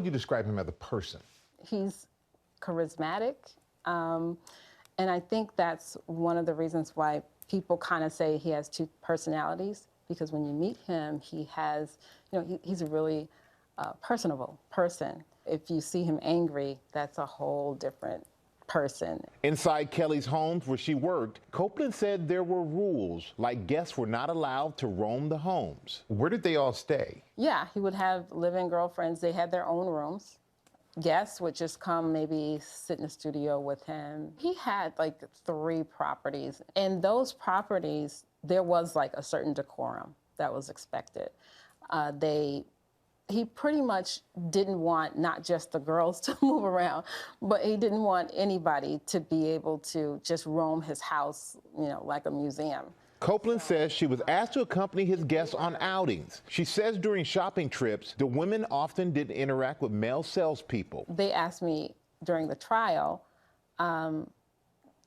You describe him as a person. He's charismatic, and I think that's one of the reasons why people kind of say he has two personalities, because when you meet him, he has, he's a really personable person. If you see him angry, that's a whole different person. Inside Kelly's homes where she worked, Copeland said there were rules, like guests were not allowed to roam the homes. Where did they all stay? Yeah, he would have live-in girlfriends. They had their own rooms. Guests would just come maybe sit in the studio with him. He had like 3 properties. And those properties, there was like a certain decorum that was expected. He pretty much didn't want not just the girls to move around, but he didn't want anybody to be able to just roam his house, like a museum. Copeland says she was asked to accompany his guests on outings. She says during shopping trips, the women often didn't interact with male salespeople. They asked me during the trial,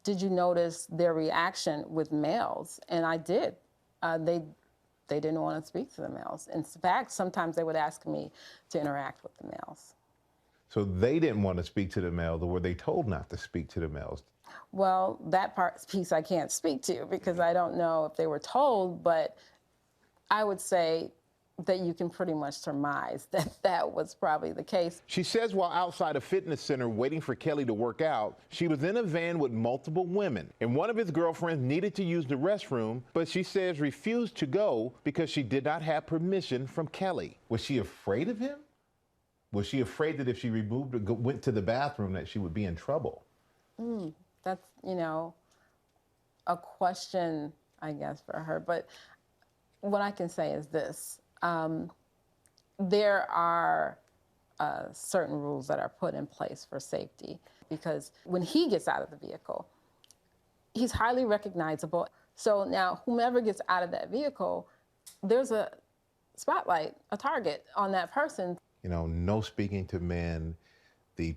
did you notice their reaction with males? And I did. They didn't want to speak to the males. In fact, sometimes they would ask me to interact with the males. So they didn't want to speak to the males, or were they told not to speak to the males? Well, that piece I can't speak to because I don't know if they were told, but I would say that you can pretty much surmise that that was probably the case. She says while outside a fitness center waiting for Kelly to work out, she was in a van with multiple women, and one of his girlfriends needed to use the restroom, but she says refused to go because she did not have permission from Kelly. Was she afraid of him? Was she afraid that if she went to the bathroom that she would be in trouble? That's, a question, I guess, for her. But what I can say is this. There are certain rules that are put in place for safety, because when he gets out of the vehicle, he's highly recognizable. So now whomever gets out of that vehicle, there's a spotlight, a target on that person. No speaking to men, the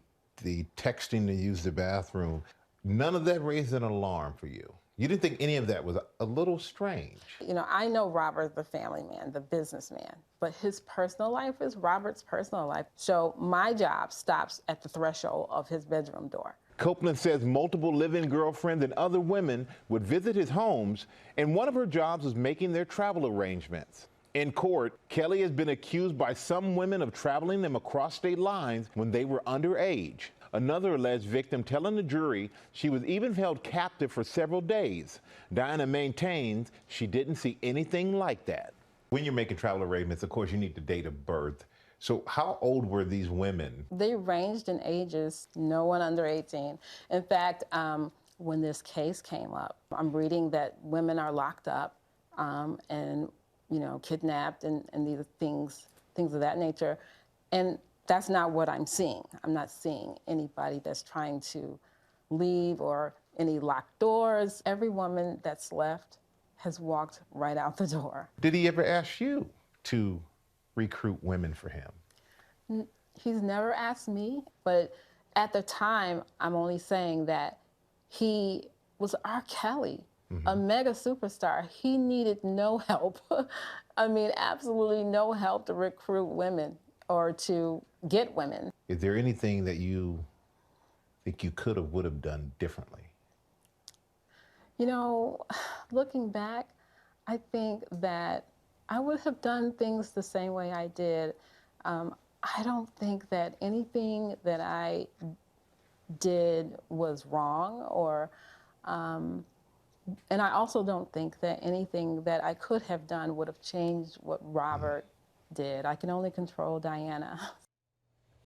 texting to use the bathroom, none of that raised an alarm for you. You didn't think any of that was a little strange? I know Robert, the family man, the businessman, but his personal life is Robert's personal life. So my job stops at the threshold of his bedroom door. Copeland says multiple live-in girlfriends and other women would visit his homes, and one of her jobs was making their travel arrangements. In court, Kelly has been accused by some women of traveling them across state lines when they were underage. Another alleged victim telling the jury she was even held captive for several days. Diana maintains she didn't see anything like that. When you're making travel arrangements, of course, you need the date of birth. So how old were these women? They ranged in ages, no one under 18. In fact, when this case came up, I'm reading that women are locked up and kidnapped and these things of that nature. And that's not what I'm seeing. I'm not seeing anybody that's trying to leave or any locked doors. Every woman that's left has walked right out the door. Did he ever ask you to recruit women for him? He's never asked me, but at the time, I'm only saying that he was R. Kelly, a mega superstar. He needed no help. I mean, absolutely no help to recruit women or to get women. Is there anything that you think you could have, would have done differently? Looking back, I think that I would have done things the same way I did. I don't think that anything that I did was wrong, or, and I also don't think that anything that I could have done would have changed what Robert did. I can only control Diana.